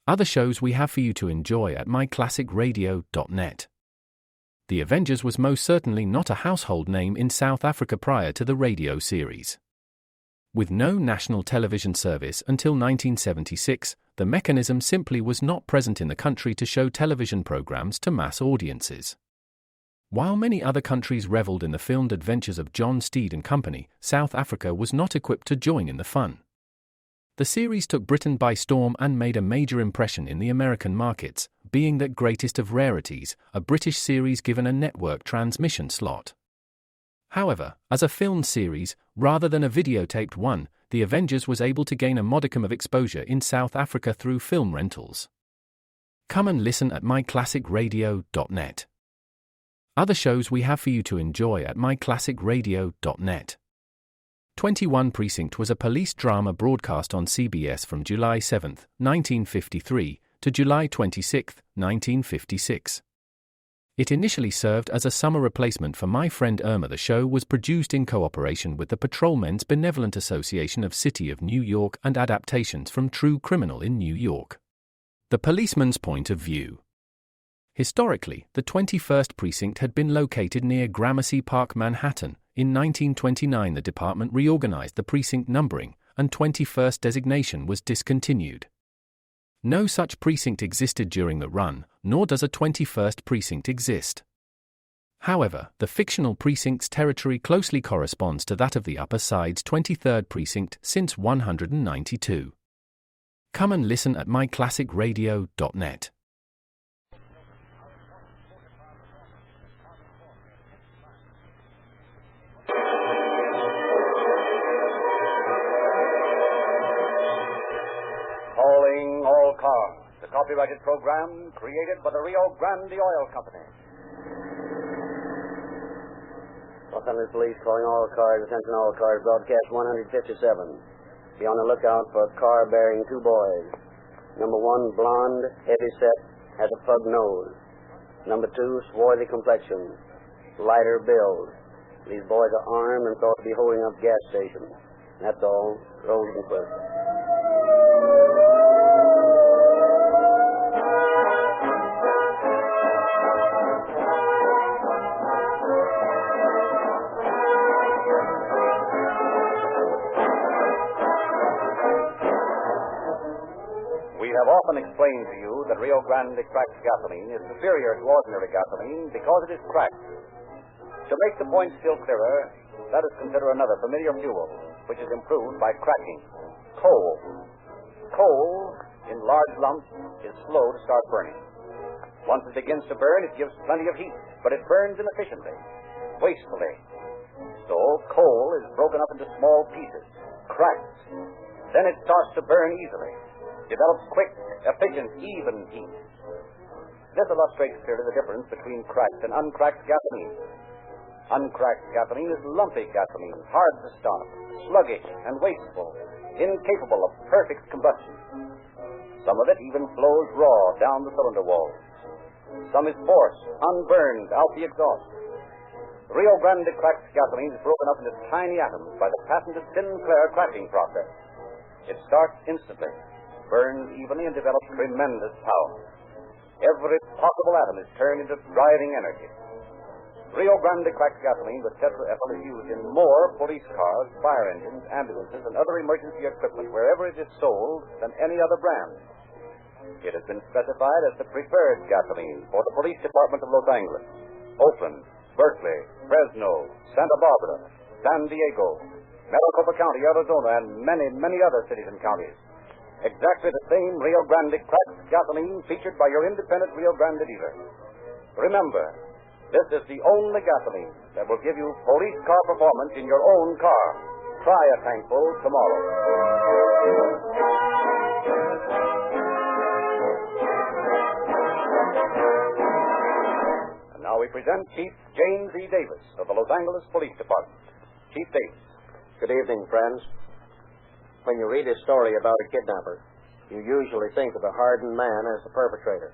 Other shows we have for you to enjoy at myclassicradio.net. The Avengers was most certainly not a household name in South Africa prior to the radio series. With no national television service until 1976, the mechanism simply was not present in the country to show television programs to mass audiences. While many other countries reveled in the filmed adventures of John Steed and company, South Africa was not equipped to join in the fun. The series took Britain by storm and made a major impression in the American markets, being that greatest of rarities, a British series given a network transmission slot. However, as a filmed series, rather than a videotaped one, The Avengers was able to gain a modicum of exposure in South Africa through film rentals. Come and listen at myclassicradio.net. Other shows we have for you to enjoy at myclassicradio.net. 21 Precinct was a police drama broadcast on CBS from July 7, 1953, to July 26, 1956. It initially served as a summer replacement for My Friend Irma. The show was produced in cooperation with the Patrolmen's Benevolent Association of City of New York and adaptations from True Criminal in New York. The Policeman's Point of View. Historically, the 21st Precinct had been located near Gramercy Park, Manhattan. In 1929, the department reorganized the precinct numbering, and 21st designation was discontinued. No such precinct existed during the run, nor does a 21st precinct exist. However, the fictional precinct's territory closely corresponds to that of the Upper Side's 23rd precinct since 192. Come and listen at myclassicradio.net. The copyrighted program created by the Rio Grande Oil Company. Los Angeles Police calling all cars, attention all cars, broadcast 157. Be on the lookout for a car bearing two boys. Number 1, blonde, heavy set, has a pug nose. Number 2, swarthy complexion, lighter build. These boys are armed and thought to be holding up gas stations. That's all. Rosenquist. Often explained to you that Rio Grande cracked gasoline is superior to ordinary gasoline because it is cracked. To make the point still clearer, let us consider another familiar fuel, which is improved by cracking: coal. Coal, in large lumps, is slow to start burning. Once it begins to burn, it gives plenty of heat, but it burns inefficiently, wastefully. So coal is broken up into small pieces, cracked. Then it starts to burn easily, develops quick, efficient, even heat. This illustrates clearly the difference between cracked and uncracked gasoline. Uncracked gasoline is lumpy gasoline, hard to start, sluggish and wasteful, incapable of perfect combustion. Some of it even flows raw down the cylinder walls. Some is forced, unburned, out the exhaust. Rio Grande cracked gasoline is broken up into tiny atoms by the patented Sinclair cracking process. It starts instantly, burns evenly, and develops tremendous power. Every possible atom is turned into driving energy. Rio Grande cracked gasoline with tetraethyl is used in more police cars, fire engines, ambulances, and other emergency equipment wherever it is sold than any other brand. It has been specified as the preferred gasoline for the Police Department of Los Angeles, Oakland, Berkeley, Fresno, Santa Barbara, San Diego, Maricopa County, Arizona, and many, many other cities and counties. Exactly the same Rio Grande cracked gasoline featured by your independent Rio Grande dealer. Remember, this is the only gasoline that will give you police car performance in your own car. Try a tankful tomorrow. And now we present Chief James E. Davis of the Los Angeles Police Department. Chief Davis. Good evening, friends. When you read a story about a kidnapper, you usually think of the hardened man as the perpetrator.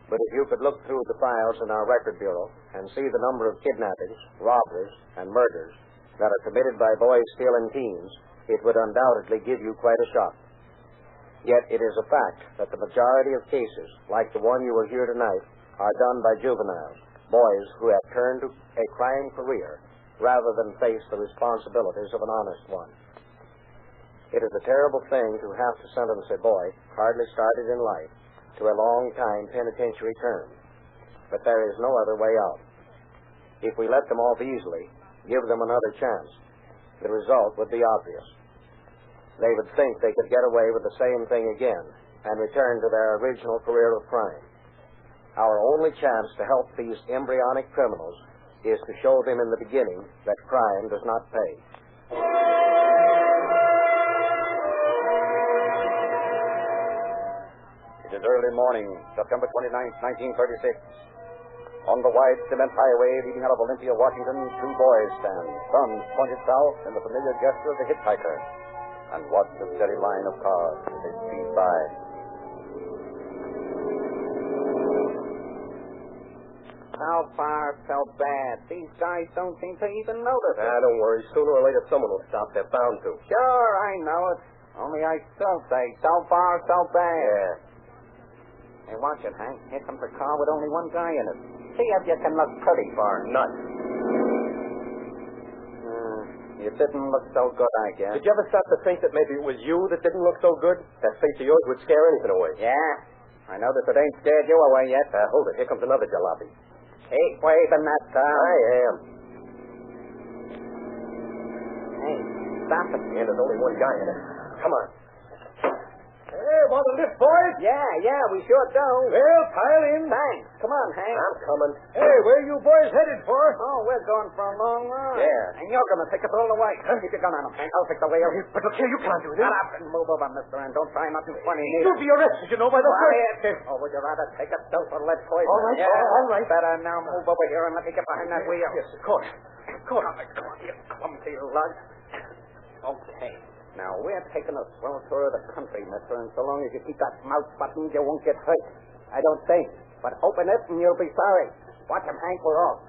But if you could look through the files in our record bureau and see the number of kidnappings, robberies, and murders that are committed by boys still in teens, it would undoubtedly give you quite a shock. Yet it is a fact that the majority of cases, like the one you will hear tonight, are done by juveniles, boys who have turned to a crime career rather than face the responsibilities of an honest one. It is a terrible thing to have to sentence a boy, hardly started in life, to a long-time penitentiary term. But there is no other way out. If we let them off easily, give them another chance, the result would be obvious. They would think they could get away with the same thing again and return to their original career of crime. Our only chance to help these embryonic criminals is to show them in the beginning that crime does not pay. It is early morning, September 29th, 1936. On the wide cement highway leading out of Olympia, Washington, two boys stand, thumbs pointed south in the familiar gesture of the hitchhiker, and watch the steady line of cars as they speed by. So far, so bad. These guys don't seem to even notice it. Don't worry. Sooner or later, someone will stop. They're bound to. Sure, I know it. Only I still say, so far, so bad. Yeah. Hey, watch it, Hank. Here comes a car with only one guy in it. See if you can look pretty for him. Nuts. You didn't look so good, I guess. Did you ever stop to think that maybe it was you that didn't look so good? That face of yours would scare anything away. Yeah. I notice it ain't scared you away yet. Hold it. Here comes another jalopy. Keep waving that car. I am. Hey, stop it. And there's only one guy in it. Come on. Hey, want a lift, boys? Yeah, we sure do. Well, pile in. Thanks. Come on, Hank. I'm coming. Hey, where you boys headed for? Oh, we're going for a long ride. Yeah. And you're going to take us all the way. Keep your gun on him, Hank. I'll take the wheel. But look here, you can't do this. Shut up and move over, mister, and don't try nothing funny. You'll be arrested, you know, by the Quiet. Oh, would you rather take a dose of lead poison? All right, yeah. all right. Better now move over here and let me get behind that wheel. Yes, of course. Come on, you clumsy lug. Okay. Now, we're taking a swell tour of the country, mister, and so long as you keep that mouth buttoned, you won't get hurt. I don't think. But open it and you'll be sorry. Watch him, Hank, we're off.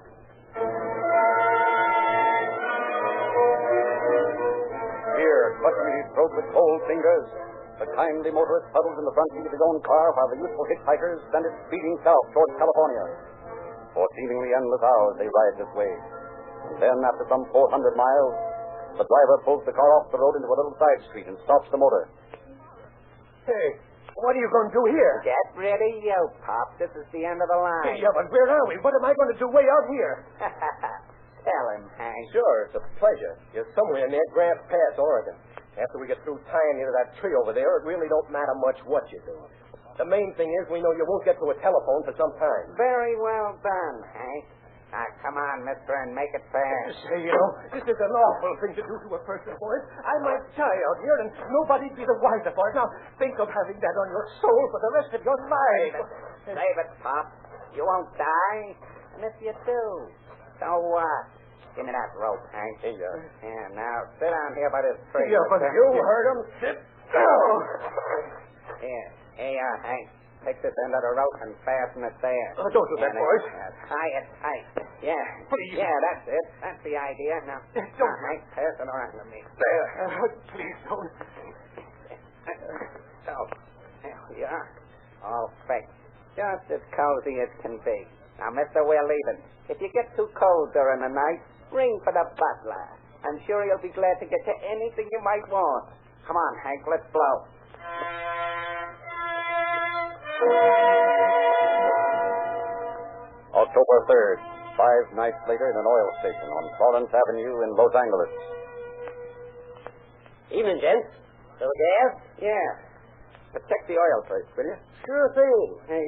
Here, clutchingly throat with cold fingers, the kindly motorist huddles in the front seat of his own car while the youthful hitchhikers send it speeding south towards California. For seemingly endless hours they ride this way. And then, after some 400 miles, the driver pulls the car off the road into a little side street and stops the motor. Hey, what are you going to do here? Get ready, you Pop. This is the end of the line. Yeah, but where are we? What am I going to do way out here? Tell him, Hank. Sure, it's a pleasure. You're somewhere near Grant Pass, Oregon. After we get through tying you to that tree over there, it really don't matter much what you do. The main thing is we know you won't get to a telephone for some time. Very well done, Hank. Now, come on, mister, and make it fast. Say, you know, this is an awful thing to do to a person, boys. I might die out here, and nobody'd be the wiser for it. Now, think of having that on your soul for the rest of your life. Save it, Pop. You won't die. And if you do, so what? Give me that rope, Hank. Here. Yeah, now, sit down here by this tree. Yeah, but you heard him. Sit down. Here you are, Hank. Take this end of the rope and fasten it there. Don't do that, boys. Tie it tight. Yeah. Please. Yeah, that's it. That's the idea. Now, Hank, pass it around to me. There. Please don't. So, there we are. All fixed. Just as cozy as can be. Now, mister, we're leaving. If you get too cold during the night, ring for the butler. I'm sure he'll be glad to get you anything you might want. Come on, Hank, let's blow. October 3rd, 5 nights later in an oil station on Florence Avenue in Los Angeles. Evening, gents. Little gas? Yeah. But check the oil first, will you? Sure thing. Hey,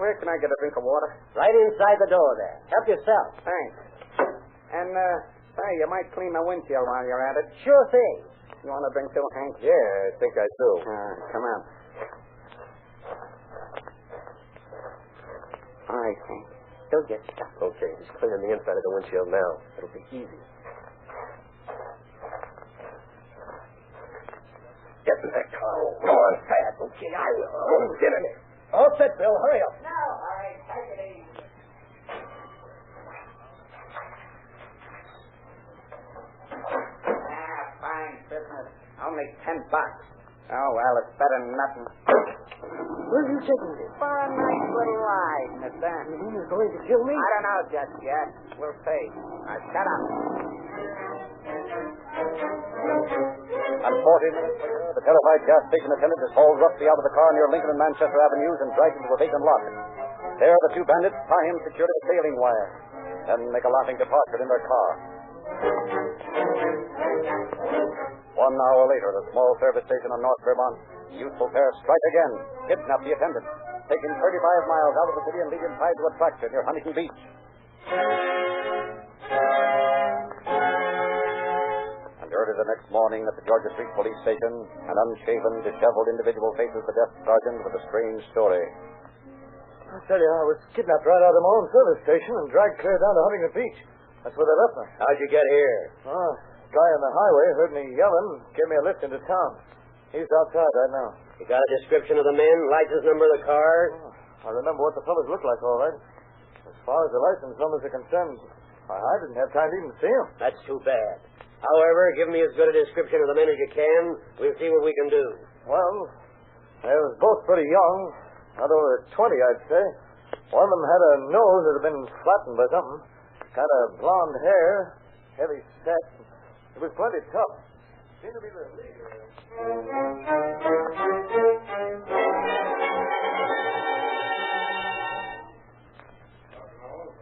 where can I get a drink of water? Right inside the door there. Help yourself. Thanks. And, say, you might clean the windshield while you're at it. Sure thing. You want a drink too, Hank? Yeah, I think I do. Come on. All right, Hank. Do your stuff. Okay, he's cleaning the inside of the windshield now. It'll be easy. Get in that car. Come on, fast. Okay, I will. Get in there. All set, Bill. Hurry up. No, all right. Take it easy. Fine business. Only $10. Oh, well, it's better than nothing. Where are you taking me? For a nice little ride, mister. You mean you're going to kill me? I don't know just yet. We'll see. Now, shut up. And 40 minutes later, the terrified gas station attendant is hauled roughly out of the car near Lincoln and Manchester Avenues and dragged into a vacant lot. There, the two bandits tie him secure to a baling wire, then make a laughing departure in their car. 1 hour later, at a small service station on North Vermont, the youthful pair strike again, kidnap the attendant, take him 35 miles out of the city and lead him tied to a tractor near Huntington Beach. And early the next morning at the Georgia Street Police Station, an unshaven, disheveled individual faces the desk sergeant with a strange story. I tell you, I was kidnapped right out of my own service station and dragged clear down to Huntington Beach. That's where they left me. How'd you get here? Oh, a guy on the highway heard me yelling and gave me a lift into town. He's outside right now. You got a description of the men, license number of the car? Oh, I remember what the fellas looked like, all right. As far as the license numbers are concerned, I didn't have time to even see them. That's too bad. However, give me as good a description of the men as you can. We'll see what we can do. Well, they was both pretty young. Not over 20, I'd say. One of them had a nose that had been flattened by something. Kind of blonde hair, heavy set. It was plenty tough. Seemed to be the leader.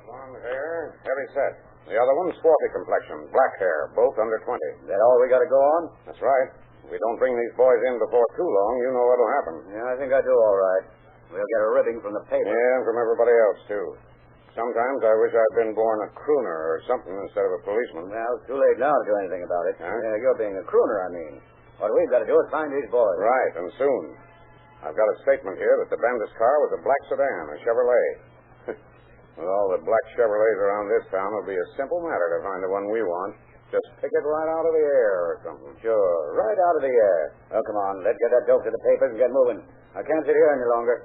Long hair, heavy set. The other one, sporty complexion, black hair, both under 20. That all we got to go on? That's right. If we don't bring these boys in before too long, you know what'll happen. Yeah, I think I do all right. We'll get a ribbing from the paper. Yeah, and from everybody else, too. Sometimes I wish I'd been born a crooner or something instead of a policeman. Well, it's too late now to do anything about it. Huh? Yeah, you're being a crooner, I mean. What we've got to do is find these boys. Right, and soon. I've got a statement here that the bandit's car was a black sedan, a Chevrolet. With all the black Chevrolets around this town, it'll be a simple matter to find the one we want. Just pick it right out of the air or something. Sure, right out of the air. Well, come on, let's get that dope to the papers and get moving. I can't sit here any longer.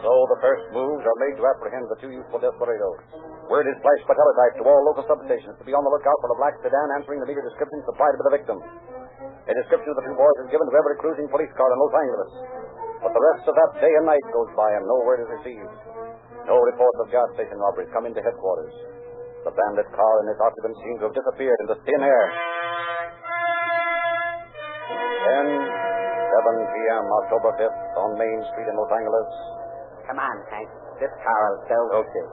So the first moves are made to apprehend the two youthful desperados. Word is flashed by teletype to all local substations to be on the lookout for the black sedan answering the meager description supplied by the victim. A description of the two boys is given to every cruising police car in Los Angeles. But the rest of that day and night goes by and no word is received. No reports of gas station robberies come into headquarters. The bandit car and its occupants seem to have disappeared into thin air. 7 p.m., October 5th, on Main Street in Los Angeles. Come on, Hank. This car will do. Okay.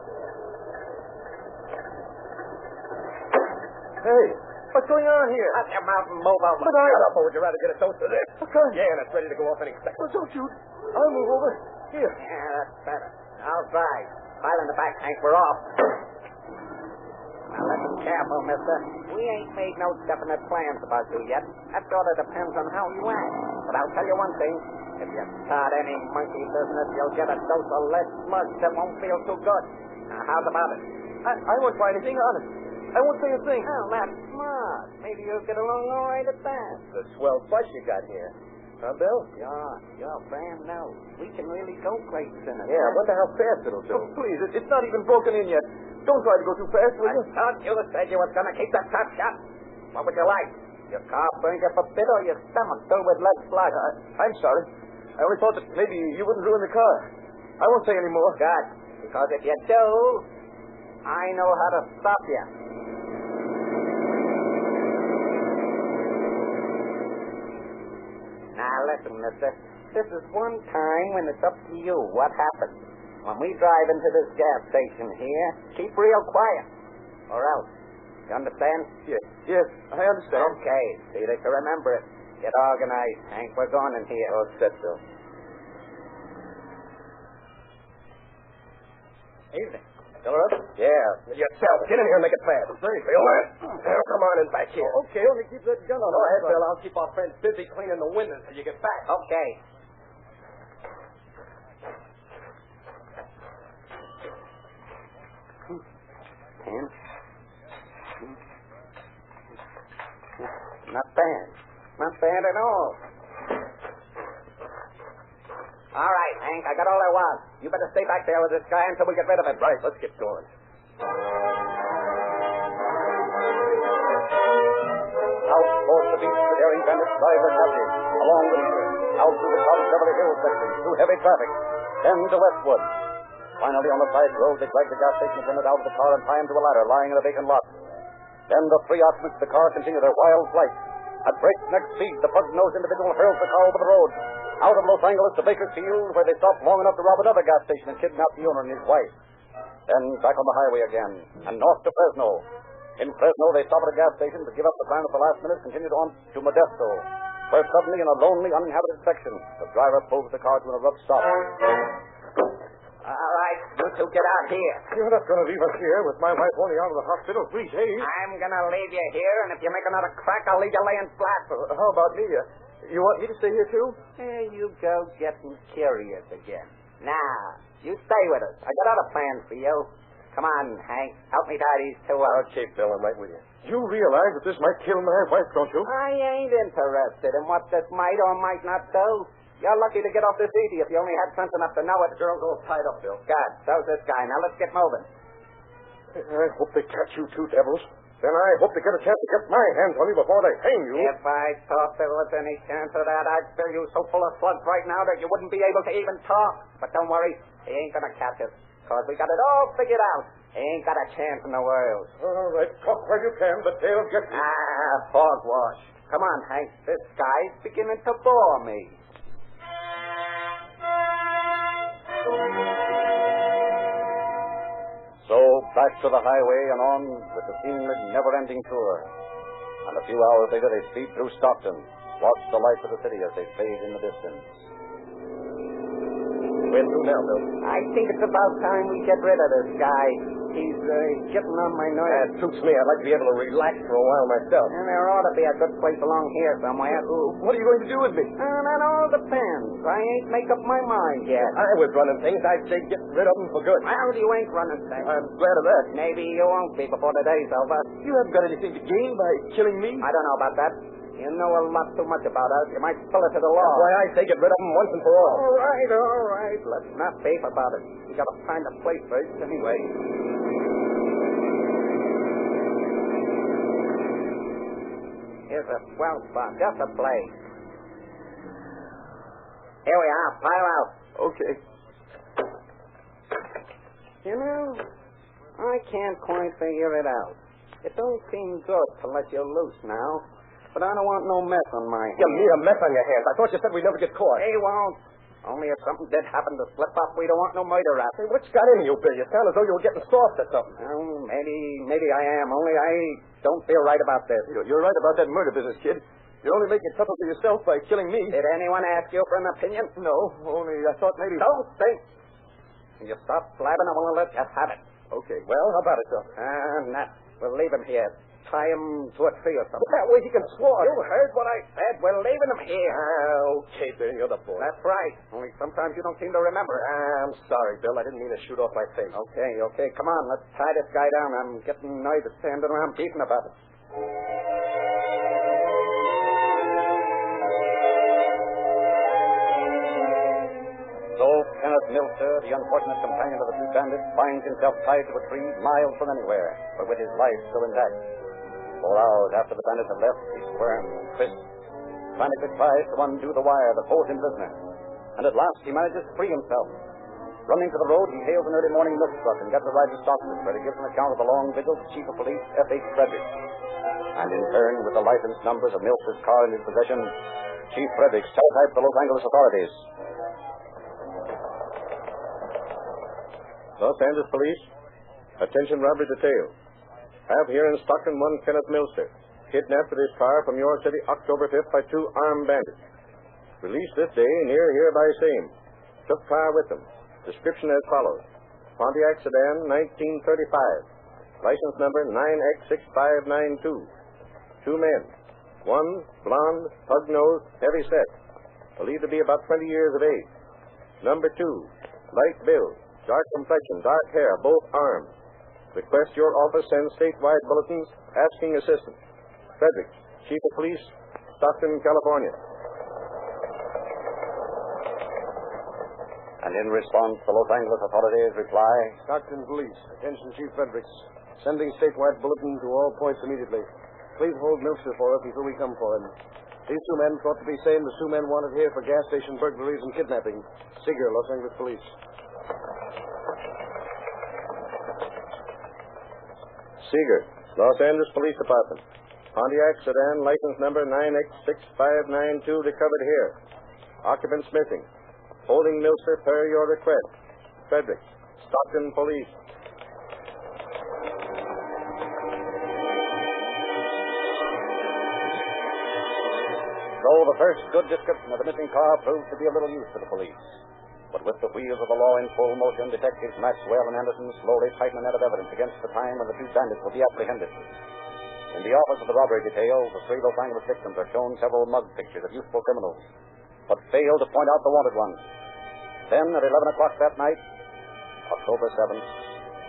Hey, what's going on here? Shut your mouth and move over. But Shut up, or would you rather get a dose of this? Okay. Yeah, and it's ready to go off any second. Well, don't shoot. I'll move over. Here. Yeah, that's better. I'll drive. Pile in the back, Hank. We're off. Now, listen careful, mister. We ain't made no definite plans about you yet. That sort of depends on how you act. But I'll tell you one thing. If you start any monkey business, you'll get a dose of lead slush that won't feel too good. Now, how's about it? I won't try anything, honest. I won't say a thing. Well, that's smart. Maybe you'll get along all right at that. The swell bus you got here. Huh, Bill? You're brand new. We can really go places in it. Yeah, I wonder how fast it'll do. Oh, please, it's not even broken in yet. Don't try to go too fast, will you? I thought you said you was going to keep that top shut. What would you like? Your car burned you for bit or your stomach filled with lead slush? I'm sorry. I only thought that maybe you wouldn't ruin the car. I won't say any more. Good. Because if you do, I know how to stop you. Now, listen, mister. This is one time when it's up to you what happens. When we drive into this gas station here, keep real quiet. Or else. You understand? Yes, I understand. Okay. See that you remember it. Get organized, Hank. We're going in here. Oh, set, Bill. Evening. Fill her up? Yeah. Yourself. Get in here and make it fast. Very Bill. Now, come on in back here. Okay, only keep that gun on. Go ahead, Bill. I'll keep our friends busy cleaning the windows till you get back. Okay. Pen. Not bad. Not bad at all. All right, Hank, I got all I want. You better stay back there with this guy until we get rid of him. Right, let's get going. remaining bandits drive their captives along the leader, out through the crowded Beverly Hills section, through heavy traffic, then to Westwood. Finally, on the side road, they drag the gas station attendant out of the car and tie him to a ladder lying in a vacant lot. Then the three occupants of the car continue their wild flight. At breakneck speed, the pug-nosed individual hurls the car over the road, out of Los Angeles to Bakersfield, where they stop long enough to rob another gas station and kidnap the owner and his wife. Then back on the highway again, and north to Fresno. In Fresno, they stop at a gas station to give up the plan at the last minute, continued on to Modesto, where suddenly, in a lonely, uninhabited section, the driver pulls the car to an abrupt stop. All right, you two get out here. You're not going to leave us here with my wife only out of the hospital 3 days. I'm going to leave you here, and if you make another crack, I'll leave you laying flat. How about me? You want me to stay here, too? There you go, getting curious again. Now, you stay with us. I got other plans for you. Come on, Hank. Help me tie these two up. Okay, Bill, I'm right with you. You realize that this might kill my wife, don't you? I ain't interested in what this might or might not do. You're lucky to get off this easy if you only had sense enough to know it. The girl's all tied up, Bill. God, so's this guy. Now let's get moving. I hope they catch you two devils. Then I hope they get a chance to get my hands on you before they hang you. If I thought there was any chance of that, I'd fill you so full of slugs right now that you wouldn't be able to even talk. But don't worry, he ain't gonna catch us, because we got it all figured out. He ain't got a chance in the world. All right, talk where you can, but they'll get you. Hogwash. Come on, Hank. This guy's beginning to bore me. So, back to the highway and on with the seemingly never-ending tour. And a few hours later, they speed through Stockton, watch the lights of the city as they fade in the distance. Where to now, Bill? I think it's about time we get rid of this guy. He's getting on my nerves. That suits me. I'd like to be able to relax for a while myself. And there ought to be a good place along here somewhere. What are you going to do with me? That all depends. I ain't make up my mind yet. If I was running things, I'd say get rid of them for good. Well, you ain't running things. I'm glad of that. Maybe you won't be before the day's over. You haven't got anything to gain by killing me. I don't know about that. You know a lot too much about us. You might spill it to the law. That's why I say get rid of them once and for all. All right. Let's not beef about it. We got to find a place first anyway. Here's a swell spot. Just a place. Here we are. Pile out. Okay. You know, I can't quite figure it out. It don't seem good to let you loose now, but I don't want no mess on my hands. You mean a mess on your hands? I thought you said we'd never get caught. He won't. Only if something did happen to slip up, we don't want no murder rap. Hey, what's got into you, Bill? You sound as though you were getting soft or something. Well, maybe I am. Only I don't feel right about this. You're right about that murder business, kid. You're only making trouble for yourself by killing me. Did anyone ask you for an opinion? No, only I thought maybe... Don't think. When you stop blabbing, I want to let you have it. Okay, well, how about it, sir? Nah. We'll leave him here. Tie him to a tree or something. That way he can swat. You heard what I said. We're leaving him here. Okay, Bill, you're the boy. That's right. Only sometimes you don't seem to remember. I'm sorry, Bill. I didn't mean to shoot off my face. Okay. Come on, let's tie this guy down. I'm getting nervous standing around beefing about it. So, Kenneth Milster, the unfortunate companion of the two bandits, finds himself tied to a tree miles from anywhere, but with his life still intact. 4 hours after the bandits have left, he squirms and twists, frantically tries to undo the wire that holds him prisoner. And at last, he manages to free himself. Running to the road, he hails an early morning milk truck and gets a ride to Stockton, where he gives an account of the long vigil to Chief of Police F.H. Frederick. And in turn, with the license numbers of Milster's car in his possession, Chief Frederick teletypes the Los Angeles authorities. Los Angeles Police, attention robbery detail. Have here in Stockton one Kenneth Milster, kidnapped with his car from York City October 5th by 2 armed bandits. Released this day near hereby same. Took car with them. Description as follows. Pontiac sedan 1935. License number 9X6592. 2 men. 1, blonde, pug-nosed, heavy set. Believed to be about 20 years of age. Number 2, light build, dark complexion, dark hair, both armed. Request your office send statewide bulletins asking assistance. Frederick, Chief of Police, Stockton, California. And in response, the Los Angeles authorities reply, Stockton Police, attention Chief Fredericks. Sending statewide bulletin to all points immediately. Please hold Milster for us until we come for him. These two men thought to be same as two men wanted here for gas station burglaries and kidnapping. Seeger, Los Angeles Police. Seeger, Los Angeles Police Department. Pontiac sedan, license number 9X6592, recovered here. Occupants missing. Holding Milster per your request. Frederick, Stockton Police. So the first good description of the missing car proved to be of little use to the police. But with the wheels of the law in full motion, detectives Maxwell and Anderson slowly tightened a net of evidence against the time when the two bandits will be apprehended. In the office of the robbery detail, the three Los Angeles victims are shown several mug pictures of youthful criminals, but fail to point out the wanted ones. Then, at 11 o'clock that night, October 7th,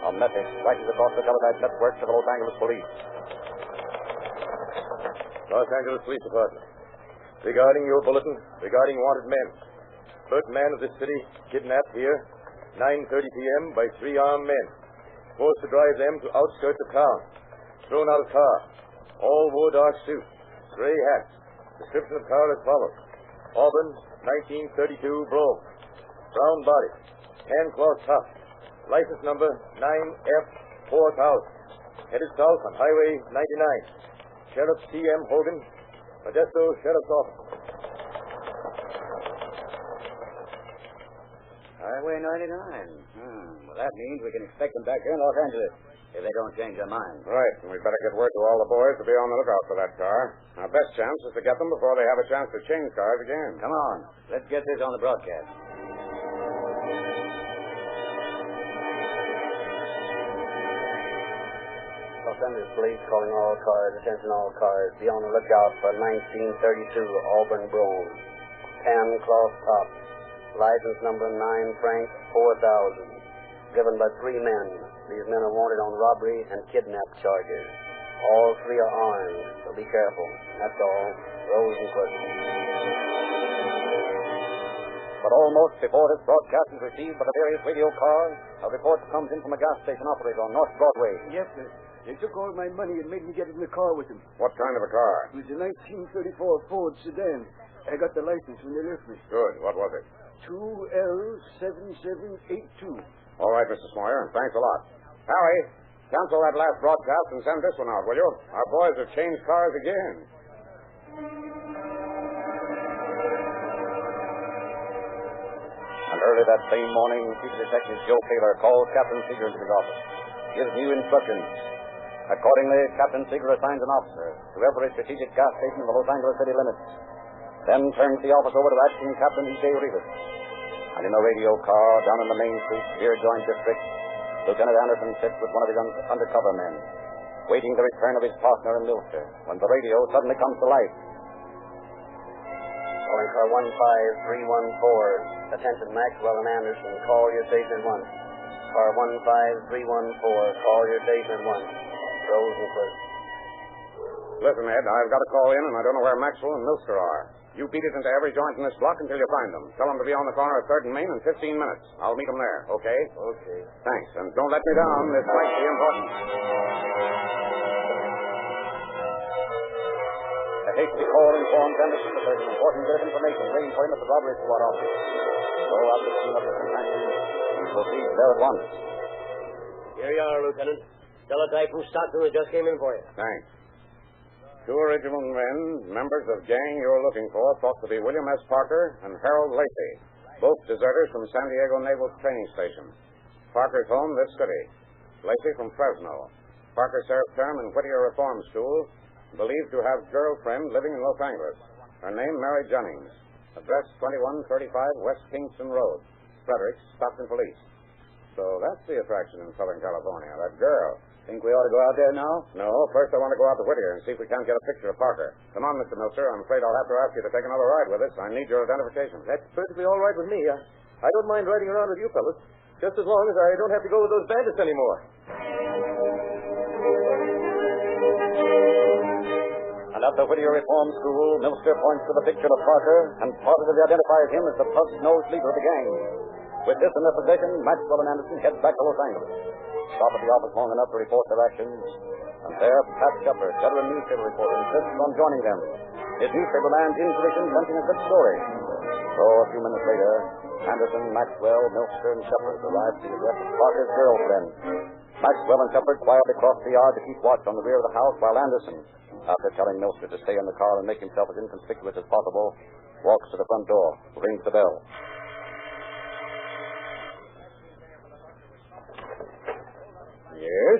a message flashes across the teletype network to the Los Angeles police. Los Angeles Police Department. Regarding your bulletin, regarding wanted men. First man of this city kidnapped here, 9:30 p.m. by three armed men. Forced to drive them to outskirts of town. Thrown out of car. All wore dark suits. Gray hats. Description of car as follows. Auburn, 1932 Brougham. Brown body. Handcloth top. License number 9F4000. Headed south on Highway 99. Sheriff C.M. Hogan, Modesto Sheriff's Office. Highway 99. Well, that means we can expect them back here in Los Angeles, if they don't change their minds. Right, and we'd better get word to all the boys to be on the lookout for that car. Our best chance is to get them before they have a chance to change cars again. Come on, let's get this on the broadcast. Los Angeles Police calling all cars, attention all cars. Be on the lookout for 1932 Auburn Brougham. Tan cloth top. License number 9 Frank 4000. Driven by three men. These men are wanted on robbery and kidnap charges. All three are armed, so be careful. That's all. Rosenquist. But almost before this broadcast is received by the various radio cars, a report comes in from a gas station operator on North Broadway. Yes, sir. They took all my money and made me get in the car with them. What kind of a car? It was a 1934 Ford sedan. I got the license when they left me. Good. What was it? 2L7782. All right, Mr. Smoyer. Thanks a lot. Harry, cancel that last broadcast and send this one out, will you? Our boys have changed cars again. And early that same morning, Chief Detective Joe Taylor calls Captain Seeger into his office. Gives new instructions. Accordingly, Captain Seeger assigns an officer to every strategic gas station in the Los Angeles city limits. Then turns the office over to Acting Captain E.J. Rivas. And in a radio car down in the Main Street, Deer Joint District, Lieutenant Anderson sits with one of his undercover men, waiting the return of his partner in Milster, when the radio suddenly comes to life. Calling car 15314. Attention Maxwell and Anderson. Call your station at once. Car 15314. Call your station at once. Rosenquist. Listen, Ed, I've got a call in, and I don't know where Maxwell and Milster are. You beat it into every joint in this block until you find them. Tell them to be on the corner of 3rd and Main in 15 minutes. I'll meet them there, okay? Okay. Thanks, and don't let me down. This might be important. A hasty call informs Anderson that there's an important bit of information waiting for him at the robbery squad office. So after seeing up his companion, he proceeds there at once. Here you are, Lieutenant. Teletype from Stockton that just came in for you. Thanks. Two original men, members of gang you're looking for, thought to be William S. Parker and Harold Lacey, both deserters from San Diego Naval Training Station. Parker's home, this city. Lacey from Fresno. Parker served term in Whittier Reform School, believed to have girlfriend living in Los Angeles. Her name, Mary Jennings. Address 2135 West Kingston Road. Fredericks, Stockton Police. So that's the attraction in Southern California, that girl. Think we ought to go out there now? No, first I want to go out to Whittier and see if we can't get a picture of Parker. Come on, Mr. Milster. I'm afraid I'll have to ask you to take another ride with us. I need your identification. That's perfectly all right with me. I don't mind riding around with you fellas, just as long as I don't have to go with those bandits anymore. And at the Whittier Reform School, Milster points to the picture of Parker and positively identifies him as the pug-nosed leader of the gang. With this in their possession, Maxwell and Anderson head back to Los Angeles. Stop at the office long enough to report their actions, and there Pat Shepard, veteran newspaper reporter, insists on joining them. His newspaperman's intuition hunting a good story. So a few minutes later, Anderson, Maxwell, Milster, and Shepard arrived at the address of Parker's girlfriend. Maxwell and Shepard quietly crossed the yard to keep watch on the rear of the house, while Anderson, after telling Milster to stay in the car and make himself as inconspicuous as possible, walks to the front door, rings the bell. Yes?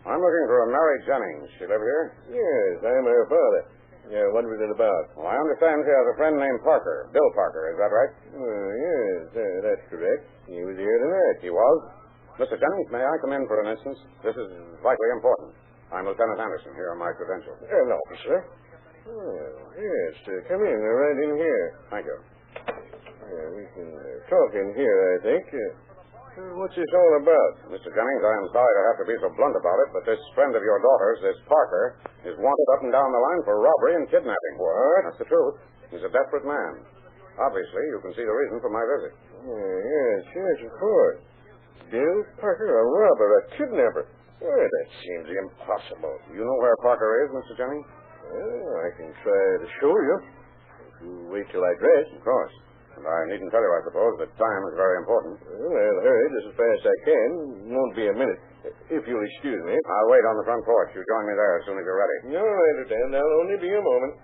I'm looking for a Mary Jennings. She live here? Yes, I'm her father. Yeah, what was it about? Well, I understand she has a friend named Parker. Bill Parker, is that right? Yes, that's correct. He was here tonight. He was? Mr. Jennings, may I come in for an instant? This is vitally important. I'm Lieutenant Anderson. Here are my credentials. An officer? Oh, yes. Come in, right in here. Thank you. We can talk in here, I think. What's this all about? Mr. Jennings, I am sorry to have to be so blunt about it, but this friend of your daughter's, this Parker, is wanted up and down the line for robbery and kidnapping. What? That's the truth. He's a desperate man. Obviously, you can see the reason for my visit. Yes, of course. Bill Parker, a robber, a kidnapper. Well, that seems impossible. You know where Parker is, Mr. Jennings? Well, I can try to show you. If you wait till I dress. Of course. And I needn't tell you, I suppose, that time is very important. Well, I'll hurry just as fast as I can. Won't be a minute. If you'll excuse me. I'll wait on the front porch. You join me there as soon as you're ready. No, I understand. I'll only be a moment.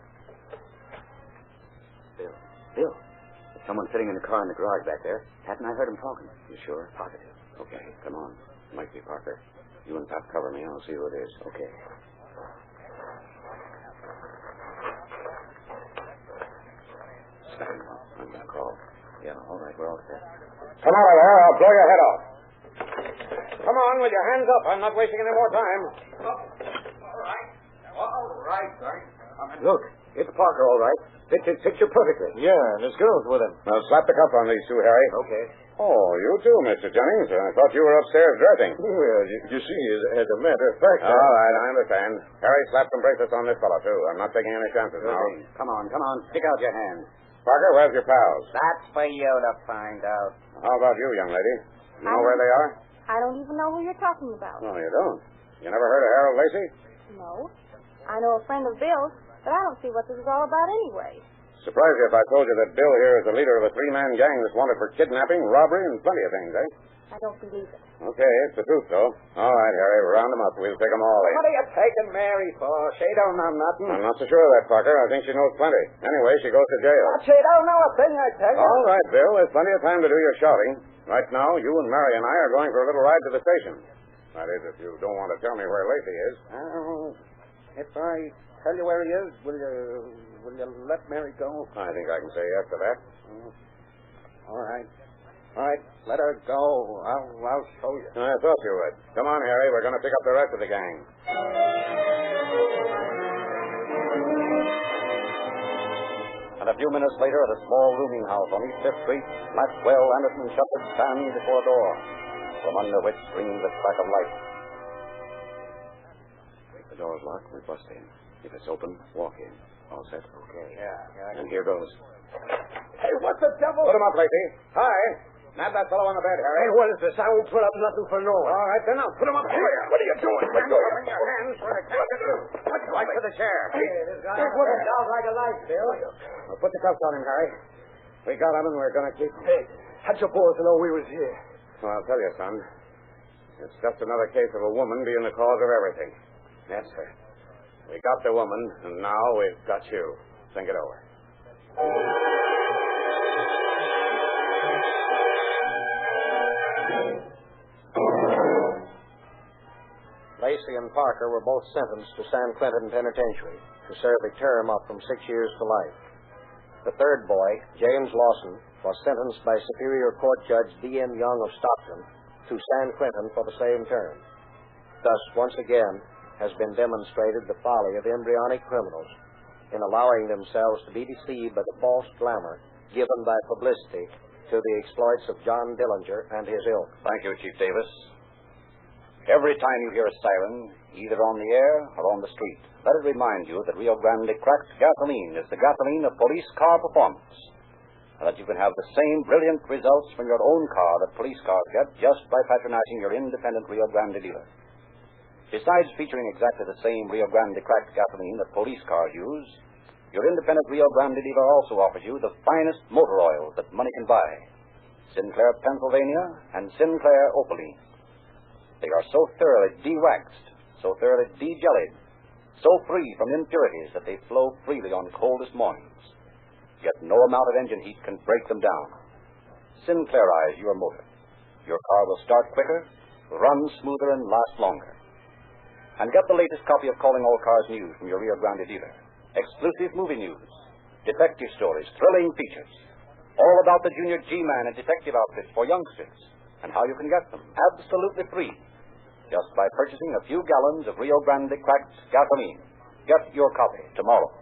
Bill, there's someone sitting in the car in the garage back there. Hadn't I heard him talking? You sure? Positive. Okay, come on. Might be Parker. You and Pop cover me. I'll see who it is. Okay. I'm going to call. Yeah, all right, we're all set. Come on over there. I'll blow your head off. Come on, with your hands up. I'm not wasting any more time. All right, sir. Look, it's Parker, all right. Fits you perfectly. Yeah, and his girl's with him. Now, slap the cuff on these two, Harry. Okay. Oh, you too, Mr. Jennings. I thought you were upstairs dressing. Well, you see, as a matter of fact... All right, I understand. Harry, slap some bracelets on this fellow, too. I'm not taking any chances now. Come on. Stick out your hand. Parker, where's your pals? That's for you to find out. How about you, young lady? You know where they are? I don't even know who you're talking about. No, you don't. You never heard of Harold Lacey? No. I know a friend of Bill's, but I don't see what this is all about anyway. Surprise you if I told you that Bill here is the leader of a three-man gang that's wanted for kidnapping, robbery, and plenty of things, eh? I don't believe it. Okay, it's the truth, though. All right, Harry, round them up. We'll take them all in. What are you taking Mary for? She don't know nothing. I'm not so sure of that, Parker. I think she knows plenty. Anyway, she goes to jail. But she don't know a thing, I tell you. All right, Bill. There's plenty of time to do your shouting. Right now, you and Mary and I are going for a little ride to the station. That is, if you don't want to tell me where Lacey is. If I tell you where he is, will you let Mary go? I think I can say yes to that. All right, let her go. I'll show you. I thought you would. Come on, Harry. We're going to pick up the rest of the gang. And a few minutes later, at a small rooming house on East 5th Street, Maxwell, Anderson, and Shepard stand before a door, from under which streams a crack of light. If the door's locked, we bust in. If it's open, walk in. All set? Okay. Yeah. And here goes. Hey, what the devil? Put him up, Lacey. Hi. Nab that fellow on the bed, Harry. Hey, what is this? I won't put up nothing for no one. All right, then I'll put him up here. What are you doing? Hands up in your hands for the What's right for the chair? This woman sounds like a light, Bill. Well, put the cuffs on him, Harry. We got him, and we're going to keep him. Hey, how'd your boys know we was here? Well, I'll tell you, son. It's just another case of a woman being the cause of everything. Yes, sir. We got the woman, and now we've got you. Think it over. Lacey and Parker were both sentenced to San Quentin Penitentiary to serve a term up from 6 years to life. The third boy, James Lawson, was sentenced by Superior Court Judge D.M. Young of Stockton to San Quentin for the same term. Thus, once again, has been demonstrated the folly of embryonic criminals in allowing themselves to be deceived by the false glamour given by publicity to the exploits of John Dillinger and his ilk. Thank you, Chief Davis. Every time you hear a siren, either on the air or on the street, let it remind you that Rio Grande cracked gasoline is the gasoline of police car performance, and that you can have the same brilliant results from your own car that police cars get just by patronizing your independent Rio Grande dealer. Besides featuring exactly the same Rio Grande cracked gasoline that police cars use, your independent Rio Grande dealer also offers you the finest motor oils that money can buy. Sinclair Pennsylvania and Sinclair Opaline. They are so thoroughly de-waxed, so thoroughly de-jellied, so free from impurities that they flow freely on coldest mornings. Yet no amount of engine heat can break them down. Sinclairize your motor. Your car will start quicker, run smoother, and last longer. And get the latest copy of Calling All Cars News from your Rio Grande dealer. Exclusive movie news, detective stories, thrilling features, all about the Junior G-Man and detective outfit for youngsters, and how you can get them absolutely free, just by purchasing a few gallons of Rio Grande cracked gasoline. Get your copy tomorrow.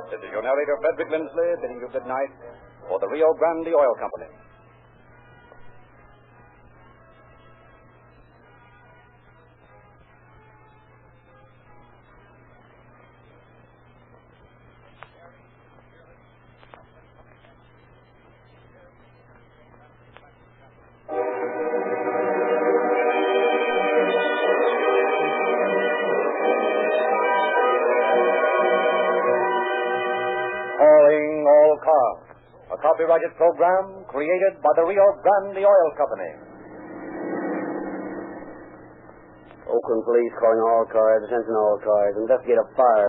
This is your narrator, Frederick Lindsley, bidding you good night for the Rio Grande Oil Company. A copyrighted program created by the Rio Grande Oil Company. Oakland police calling all cars, attention all cars, investigate a fire.